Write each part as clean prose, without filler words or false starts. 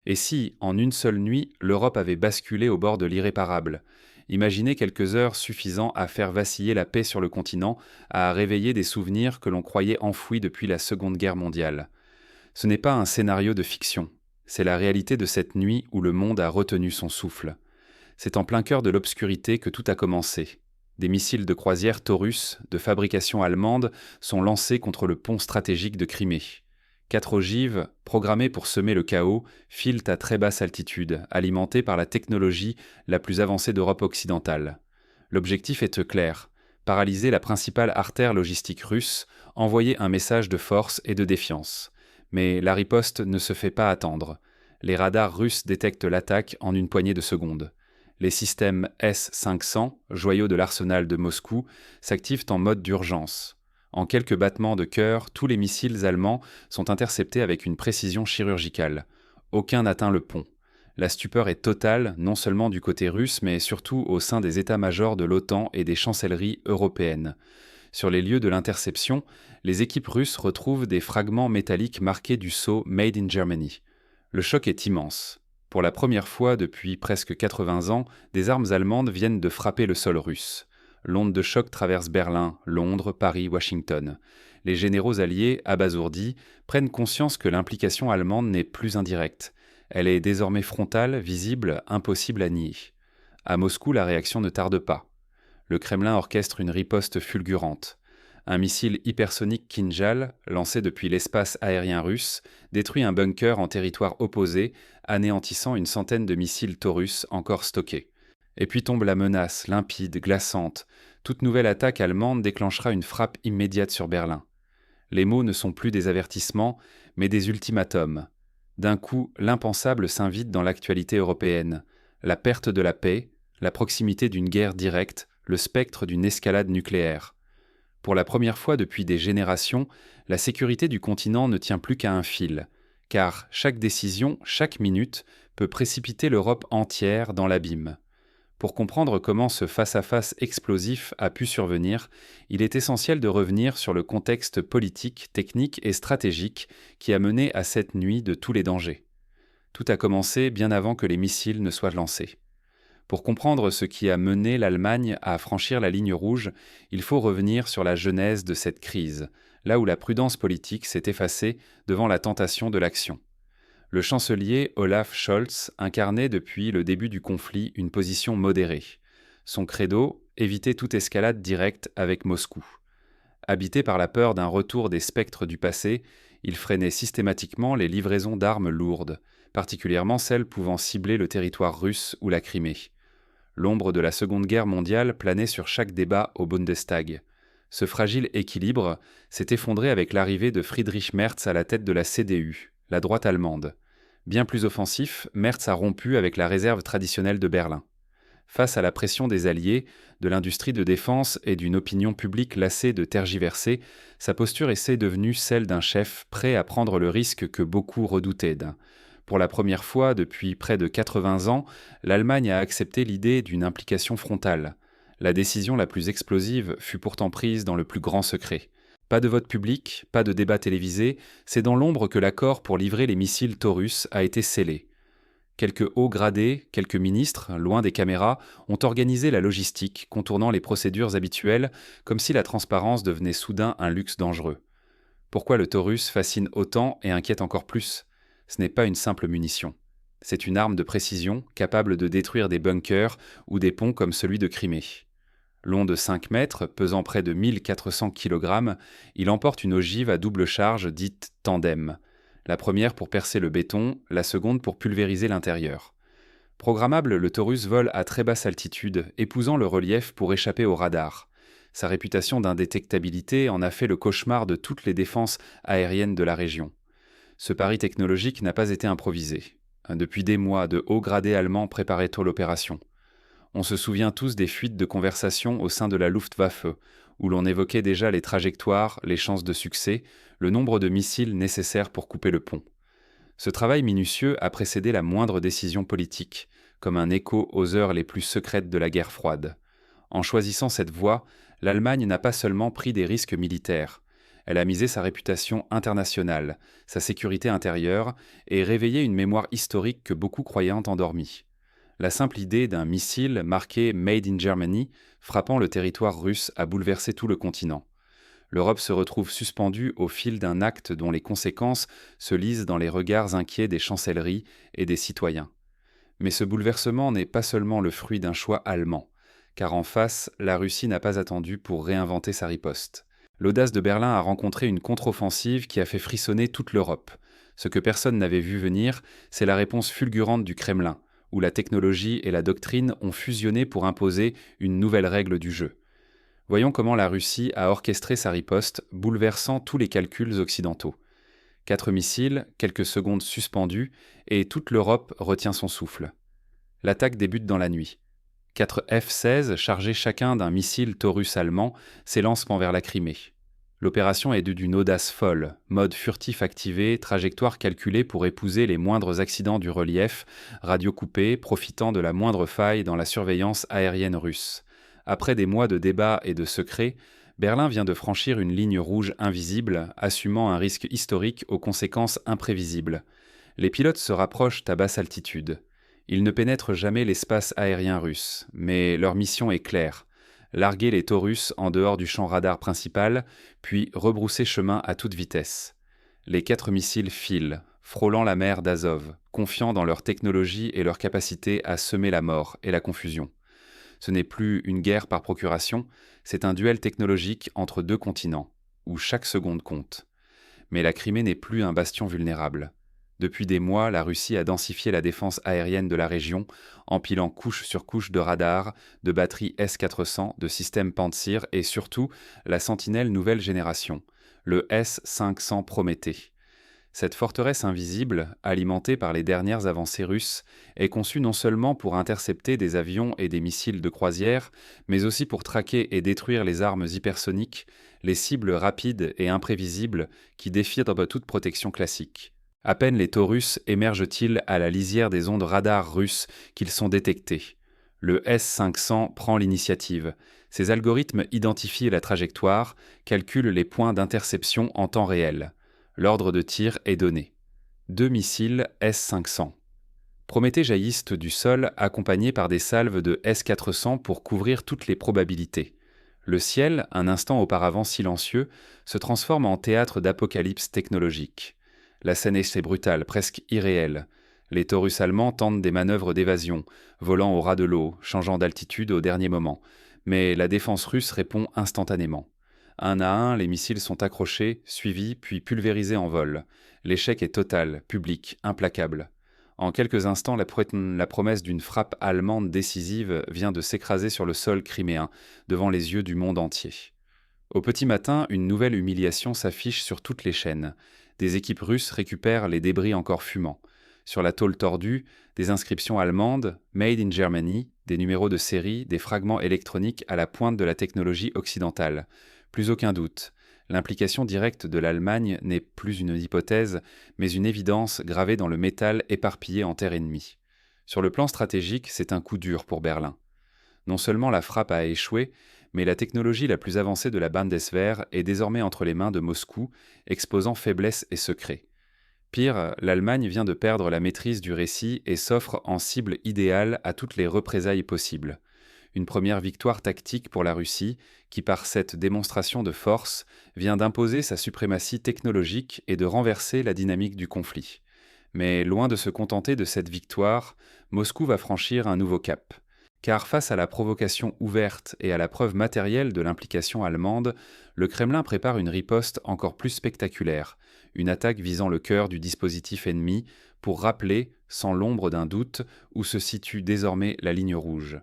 Et si, en une seule nuit, l'Europe avait basculé au bord de l'irréparable? Imaginez quelques heures suffisant à faire vaciller la paix sur le continent, à réveiller des souvenirs que l'on croyait enfouis depuis la Seconde Guerre mondiale. Ce n'est pas un scénario de fiction, c'est la réalité de cette nuit où le monde a retenu son souffle. C'est en plein cœur de l'obscurité que tout a commencé. Des missiles de croisière Taurus, de fabrication allemande, sont lancés contre le pont stratégique de Crimée. 4 ogives, programmées pour semer le chaos, filent à très basse altitude, alimentées par la technologie la plus avancée d'Europe occidentale. L'objectif est clair: paralyser la principale artère logistique russe, envoyer un message de force et de défiance. Mais la riposte ne se fait pas attendre. Les radars russes détectent l'attaque en une poignée de secondes. Les systèmes S-500, joyaux de l'arsenal de Moscou, s'activent en mode d'urgence. En quelques battements de cœur, tous les missiles allemands sont interceptés avec une précision chirurgicale. Aucun n'atteint le pont. La stupeur est totale, non seulement du côté russe, mais surtout au sein des états-majors de l'OTAN et des chancelleries européennes. Sur les lieux de l'interception, les équipes russes retrouvent des fragments métalliques marqués du sceau Made in Germany. Le choc est immense. Pour la première fois depuis presque 80 ans, des armes allemandes viennent de frapper le sol russe. L'onde de choc traverse Berlin, Londres, Paris, Washington. Les généraux alliés, abasourdis, prennent conscience que l'implication allemande n'est plus indirecte. Elle est désormais frontale, visible, impossible à nier. À Moscou, la réaction ne tarde pas. Le Kremlin orchestre une riposte fulgurante. Un missile hypersonique Kinjal, lancé depuis l'espace aérien russe, détruit un bunker en territoire opposé, anéantissant une centaine de missiles Taurus encore stockés. Et puis tombe la menace, limpide, glaçante. Toute nouvelle attaque allemande déclenchera une frappe immédiate sur Berlin. Les mots ne sont plus des avertissements, mais des ultimatums. D'un coup, l'impensable s'invite dans l'actualité européenne. La perte de la paix, la proximité d'une guerre directe, le spectre d'une escalade nucléaire. Pour la première fois depuis des générations, la sécurité du continent ne tient plus qu'à un fil, car chaque décision, chaque minute, peut précipiter l'Europe entière dans l'abîme. Pour comprendre comment ce face-à-face explosif a pu survenir, il est essentiel de revenir sur le contexte politique, technique et stratégique qui a mené à cette nuit de tous les dangers. Tout a commencé bien avant que les missiles ne soient lancés. Pour comprendre ce qui a mené l'Allemagne à franchir la ligne rouge, il faut revenir sur la genèse de cette crise, là où la prudence politique s'est effacée devant la tentation de l'action. Le chancelier Olaf Scholz incarnait depuis le début du conflit une position modérée. Son credo, éviter toute escalade directe avec Moscou. Habité par la peur d'un retour des spectres du passé, il freinait systématiquement les livraisons d'armes lourdes, particulièrement celles pouvant cibler le territoire russe ou la Crimée. L'ombre de la Seconde Guerre mondiale planait sur chaque débat au Bundestag. Ce fragile équilibre s'est effondré avec l'arrivée de Friedrich Merz à la tête de la CDU, la droite allemande. Bien plus offensif, Merz a rompu avec la réserve traditionnelle de Berlin. Face à la pression des Alliés, de l'industrie de défense et d'une opinion publique lassée de tergiverser, sa posture est devenue celle d'un chef prêt à prendre le risque que beaucoup redoutaient. Pour la première fois depuis près de 80 ans, l'Allemagne a accepté l'idée d'une implication frontale. La décision la plus explosive fut pourtant prise dans le plus grand secret. Pas de vote public, pas de débat télévisé, c'est dans l'ombre que l'accord pour livrer les missiles Taurus a été scellé. Quelques hauts gradés, quelques ministres, loin des caméras, ont organisé la logistique, contournant les procédures habituelles, comme si la transparence devenait soudain un luxe dangereux. Pourquoi le Taurus fascine autant et inquiète encore plus ? Ce n'est pas une simple munition. C'est une arme de précision capable de détruire des bunkers ou des ponts comme celui de Crimée. Long de 5 mètres, pesant près de 1400 kg, il emporte une ogive à double charge dite tandem. La première pour percer le béton, la seconde pour pulvériser l'intérieur. Programmable, le Taurus vole à très basse altitude, épousant le relief pour échapper aux radars. Sa réputation d'indétectabilité en a fait le cauchemar de toutes les défenses aériennes de la région. Ce pari technologique n'a pas été improvisé. Depuis des mois, de hauts gradés allemands préparaient tôt l'opération. On se souvient tous des fuites de conversation au sein de la Luftwaffe, où l'on évoquait déjà les trajectoires, les chances de succès, le nombre de missiles nécessaires pour couper le pont. Ce travail minutieux a précédé la moindre décision politique, comme un écho aux heures les plus secrètes de la guerre froide. En choisissant cette voie, l'Allemagne n'a pas seulement pris des risques militaires, Elle a misé sa réputation internationale, sa sécurité intérieure et réveillé une mémoire historique que beaucoup croyaient endormie. La simple idée d'un missile marqué Made in Germany frappant le territoire russe a bouleversé tout le continent. L'Europe se retrouve suspendue au fil d'un acte dont les conséquences se lisent dans les regards inquiets des chancelleries et des citoyens. Mais ce bouleversement n'est pas seulement le fruit d'un choix allemand, car en face, la Russie n'a pas attendu pour réinventer sa riposte. L'audace de Berlin a rencontré une contre-offensive qui a fait frissonner toute l'Europe. Ce que personne n'avait vu venir, c'est la réponse fulgurante du Kremlin, où la technologie et la doctrine ont fusionné pour imposer une nouvelle règle du jeu. Voyons comment la Russie a orchestré sa riposte, bouleversant tous les calculs occidentaux. 4 missiles, quelques secondes suspendus, et toute l'Europe retient son souffle. L'attaque débute dans la nuit. 4 F-16, chargés chacun d'un missile Taurus allemand, s'élancent vers la Crimée. L'opération est d'une audace folle, mode furtif activé, trajectoire calculée pour épouser les moindres accidents du relief, radio coupée, profitant de la moindre faille dans la surveillance aérienne russe. Après des mois de débats et de secrets, Berlin vient de franchir une ligne rouge invisible, assumant un risque historique aux conséquences imprévisibles. Les pilotes se rapprochent à basse altitude. Ils ne pénètrent jamais l'espace aérien russe, mais leur mission est claire: larguer les Taurus en dehors du champ radar principal, puis rebrousser chemin à toute vitesse. Les 4 missiles filent, frôlant la mer d'Azov, confiants dans leur technologie et leur capacité à semer la mort et la confusion. Ce n'est plus une guerre par procuration, c'est un duel technologique entre 2 continents, où chaque seconde compte. Mais la Crimée n'est plus un bastion vulnérable. Depuis des mois, la Russie a densifié la défense aérienne de la région, empilant couche sur couche de radars, de batteries S-400, de systèmes Pantsir et surtout la sentinelle nouvelle génération, le S-500 Prométhée. Cette forteresse invisible, alimentée par les dernières avancées russes, est conçue non seulement pour intercepter des avions et des missiles de croisière, mais aussi pour traquer et détruire les armes hypersoniques, les cibles rapides et imprévisibles qui défient toute protection classique. À peine les Taurus émergent-ils à la lisière des ondes radars russes qu'ils sont détectés. Le S-500 prend l'initiative. Ses algorithmes identifient la trajectoire, calculent les points d'interception en temps réel. L'ordre de tir est donné. 2 missiles S-500. Prométhée jaillissent du sol, accompagnés par des salves de S-400 pour couvrir toutes les probabilités. Le ciel, un instant auparavant silencieux, se transforme en théâtre d'apocalypse technologique. La scène est brutale, presque irréelle. Les Taurus allemands tentent des manœuvres d'évasion, volant au ras de l'eau, changeant d'altitude au dernier moment. Mais la défense russe répond instantanément. Un à un, les missiles sont accrochés, suivis, puis pulvérisés en vol. L'échec est total, public, implacable. En quelques instants, la promesse d'une frappe allemande décisive vient de s'écraser sur le sol criméen, devant les yeux du monde entier. Au petit matin, une nouvelle humiliation s'affiche sur toutes les chaînes. Des équipes russes récupèrent les débris encore fumants. Sur la tôle tordue, des inscriptions allemandes, Made in Germany, des numéros de série, des fragments électroniques à la pointe de la technologie occidentale. Plus aucun doute, l'implication directe de l'Allemagne n'est plus une hypothèse, mais une évidence gravée dans le métal éparpillé en terre ennemie. Sur le plan stratégique, c'est un coup dur pour Berlin. Non seulement la frappe a échoué, mais la technologie la plus avancée de la Bundeswehr est désormais entre les mains de Moscou, exposant faiblesse et secret. Pire, l'Allemagne vient de perdre la maîtrise du récit et s'offre en cible idéale à toutes les représailles possibles. Une première victoire tactique pour la Russie, qui par cette démonstration de force vient d'imposer sa suprématie technologique et de renverser la dynamique du conflit. Mais loin de se contenter de cette victoire, Moscou va franchir un nouveau cap. Car face à la provocation ouverte et à la preuve matérielle de l'implication allemande, le Kremlin prépare une riposte encore plus spectaculaire, une attaque visant le cœur du dispositif ennemi pour rappeler, sans l'ombre d'un doute, où se situe désormais la ligne rouge.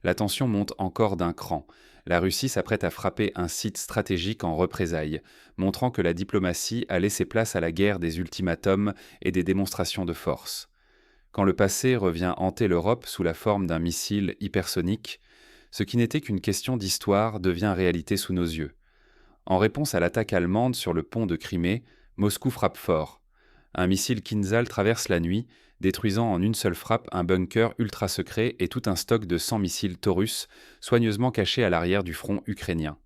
La tension monte encore d'un cran. La Russie s'apprête à frapper un site stratégique en représailles, montrant que la diplomatie a laissé place à la guerre des ultimatums et des démonstrations de force. Quand le passé revient hanter l'Europe sous la forme d'un missile hypersonique, ce qui n'était qu'une question d'histoire devient réalité sous nos yeux. En réponse à l'attaque allemande sur le pont de Crimée, Moscou frappe fort. Un missile Kinzhal traverse la nuit, détruisant en une seule frappe un bunker ultra secret et tout un stock de 100 missiles Taurus, soigneusement cachés à l'arrière du front ukrainien.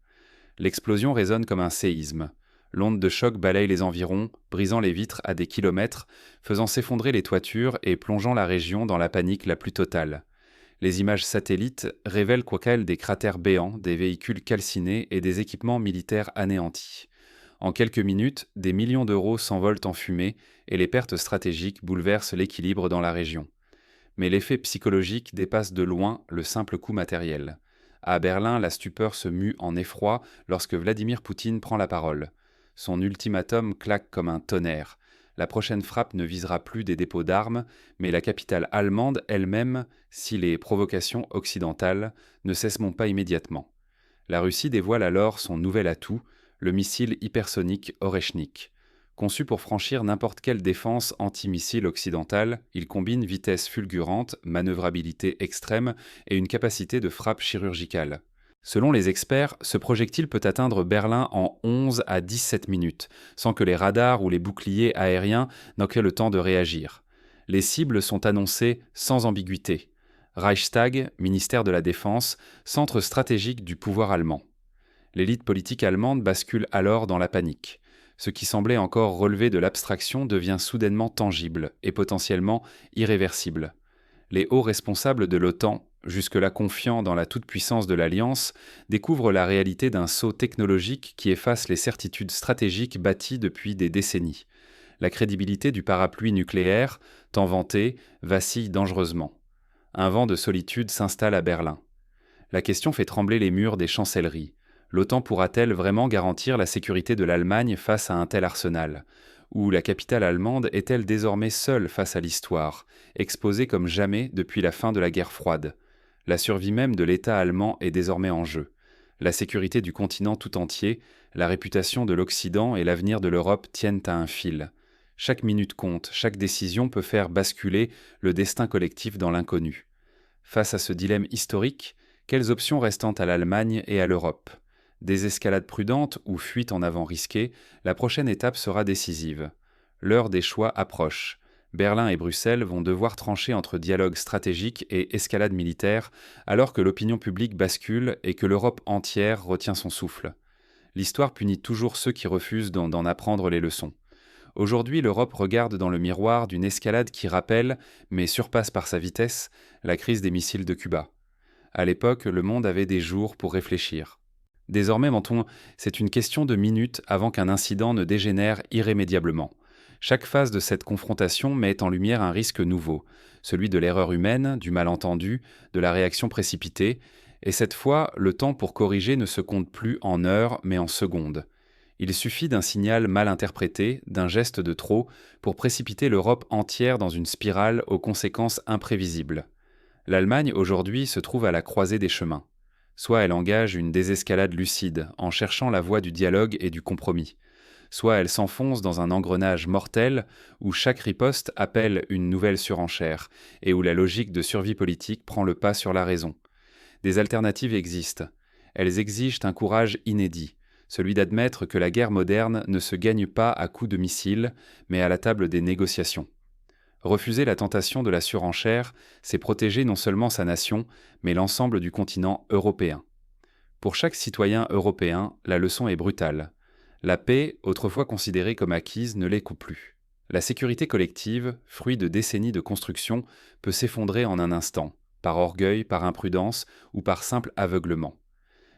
L'explosion résonne comme un séisme. L'onde de choc balaye les environs, brisant les vitres à des kilomètres, faisant s'effondrer les toitures et plongeant la région dans la panique la plus totale. Les images satellites révèlent quant à elles des cratères béants, des véhicules calcinés et des équipements militaires anéantis. En quelques minutes, des millions d'euros s'envolent en fumée et les pertes stratégiques bouleversent l'équilibre dans la région. Mais l'effet psychologique dépasse de loin le simple coût matériel. À Berlin, la stupeur se mue en effroi lorsque Vladimir Poutine prend la parole. Son ultimatum claque comme un tonnerre. La prochaine frappe ne visera plus des dépôts d'armes, mais la capitale allemande elle-même, si les provocations occidentales ne cesseront pas immédiatement. La Russie dévoile alors son nouvel atout, le missile hypersonique Oreshnik. Conçu pour franchir n'importe quelle défense antimissile occidentale, il combine vitesse fulgurante, manœuvrabilité extrême et une capacité de frappe chirurgicale. Selon les experts, ce projectile peut atteindre Berlin en 11 à 17 minutes, sans que les radars ou les boucliers aériens n'aient le temps de réagir. Les cibles sont annoncées sans ambiguïté. Reichstag, ministère de la Défense, centre stratégique du pouvoir allemand. L'élite politique allemande bascule alors dans la panique. Ce qui semblait encore relever de l'abstraction devient soudainement tangible et potentiellement irréversible. Les hauts responsables de l'OTAN, jusque-là confiants dans la toute-puissance de l'Alliance, découvrent la réalité d'un saut technologique qui efface les certitudes stratégiques bâties depuis des décennies. La crédibilité du parapluie nucléaire, tant vanté, vacille dangereusement. Un vent de solitude s'installe à Berlin. La question fait trembler les murs des chancelleries. L'OTAN pourra-t-elle vraiment garantir la sécurité de l'Allemagne face à un tel arsenal ? Ou la capitale allemande est-elle désormais seule face à l'histoire, exposée comme jamais depuis la fin de la guerre froide ? La survie même de l'État allemand est désormais en jeu. La sécurité du continent tout entier, la réputation de l'Occident et l'avenir de l'Europe tiennent à un fil. Chaque minute compte, chaque décision peut faire basculer le destin collectif dans l'inconnu. Face à ce dilemme historique, quelles options restent à l'Allemagne et à l'Europe ? Désescalade prudente ou fuite en avant risquée, la prochaine étape sera décisive. L'heure des choix approche. Berlin et Bruxelles vont devoir trancher entre dialogue stratégique et escalade militaire, alors que l'opinion publique bascule et que l'Europe entière retient son souffle. L'histoire punit toujours ceux qui refusent d'en apprendre les leçons. Aujourd'hui, l'Europe regarde dans le miroir d'une escalade qui rappelle, mais surpasse par sa vitesse, la crise des missiles de Cuba. À l'époque, le monde avait des jours pour réfléchir. Désormais, Menton, c'est une question de minutes avant qu'un incident ne dégénère irrémédiablement. Chaque phase de cette confrontation met en lumière un risque nouveau, celui de l'erreur humaine, du malentendu, de la réaction précipitée, et cette fois, le temps pour corriger ne se compte plus en heures, mais en secondes. Il suffit d'un signal mal interprété, d'un geste de trop, pour précipiter l'Europe entière dans une spirale aux conséquences imprévisibles. L'Allemagne, aujourd'hui, se trouve à la croisée des chemins. Soit elle engage une désescalade lucide, en cherchant la voie du dialogue et du compromis. Soit elle s'enfonce dans un engrenage mortel où chaque riposte appelle une nouvelle surenchère et où la logique de survie politique prend le pas sur la raison. Des alternatives existent. Elles exigent un courage inédit, celui d'admettre que la guerre moderne ne se gagne pas à coups de missiles, mais à la table des négociations. Refuser la tentation de la surenchère, c'est protéger non seulement sa nation, mais l'ensemble du continent européen. Pour chaque citoyen européen, la leçon est brutale. La paix, autrefois considérée comme acquise, ne l'est plus. La sécurité collective, fruit de décennies de construction, peut s'effondrer en un instant, par orgueil, par imprudence ou par simple aveuglement.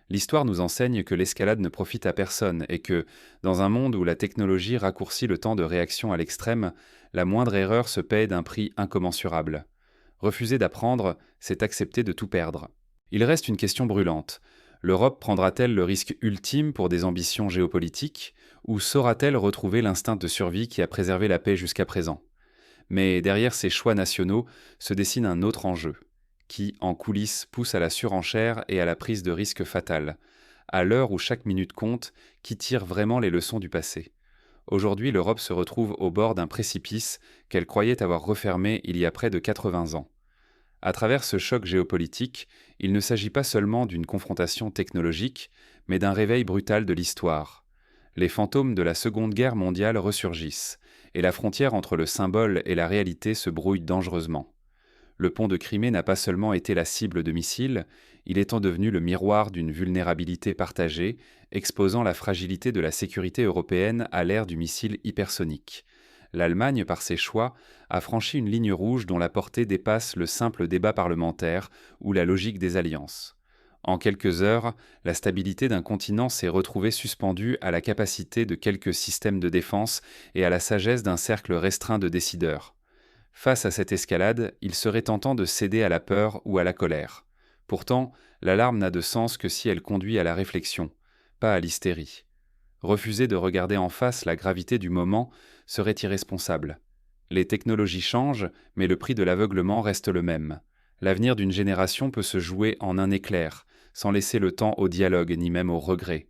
L'histoire nous enseigne que l'escalade ne profite à personne et que, dans un monde où la technologie raccourcit le temps de réaction à l'extrême, la moindre erreur se paie d'un prix incommensurable. Refuser d'apprendre, c'est accepter de tout perdre. Il reste une question brûlante. L'Europe prendra-t-elle le risque ultime pour des ambitions géopolitiques, ou saura-t-elle retrouver l'instinct de survie qui a préservé la paix jusqu'à présent ? Mais derrière ces choix nationaux se dessine un autre enjeu, qui, en coulisses, pousse à la surenchère et à la prise de risques fatales. À l'heure où chaque minute compte, qui tire vraiment les leçons du passé ? Aujourd'hui, l'Europe se retrouve au bord d'un précipice qu'elle croyait avoir refermé il y a près de 80 ans. À travers ce choc géopolitique, il ne s'agit pas seulement d'une confrontation technologique, mais d'un réveil brutal de l'histoire. Les fantômes de la Seconde Guerre mondiale ressurgissent, et la frontière entre le symbole et la réalité se brouille dangereusement. Le pont de Crimée n'a pas seulement été la cible de missiles, il est devenu le miroir d'une vulnérabilité partagée, exposant la fragilité de la sécurité européenne à l'ère du missile hypersonique. L'Allemagne, par ses choix, a franchi une ligne rouge dont la portée dépasse le simple débat parlementaire ou la logique des alliances. En quelques heures, la stabilité d'un continent s'est retrouvée suspendue à la capacité de quelques systèmes de défense et à la sagesse d'un cercle restreint de décideurs. Face à cette escalade, il serait tentant de céder à la peur ou à la colère. Pourtant, l'alarme n'a de sens que si elle conduit à la réflexion, pas à l'hystérie. Refuser de regarder en face la gravité du moment serait irresponsable. Les technologies changent, mais le prix de l'aveuglement reste le même. L'avenir d'une génération peut se jouer en un éclair, sans laisser le temps au dialogue ni même au regret.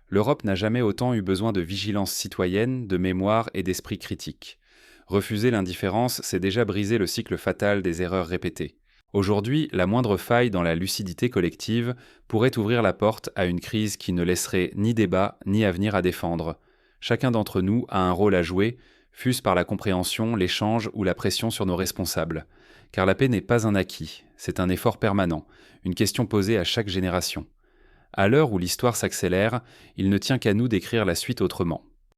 L'Europe n'a jamais autant eu besoin de vigilance citoyenne, de mémoire et d'esprit critique. Refuser l'indifférence, c'est déjà briser le cycle fatal des erreurs répétées. Aujourd'hui, la moindre faille dans la lucidité collective pourrait ouvrir la porte à une crise qui ne laisserait ni débat ni avenir à défendre. Chacun d'entre nous a un rôle à jouer, fût-ce par la compréhension, l'échange ou la pression sur nos responsables. Car la paix n'est pas un acquis, c'est un effort permanent, une question posée à chaque génération. À l'heure où l'histoire s'accélère, il ne tient qu'à nous d'écrire la suite autrement.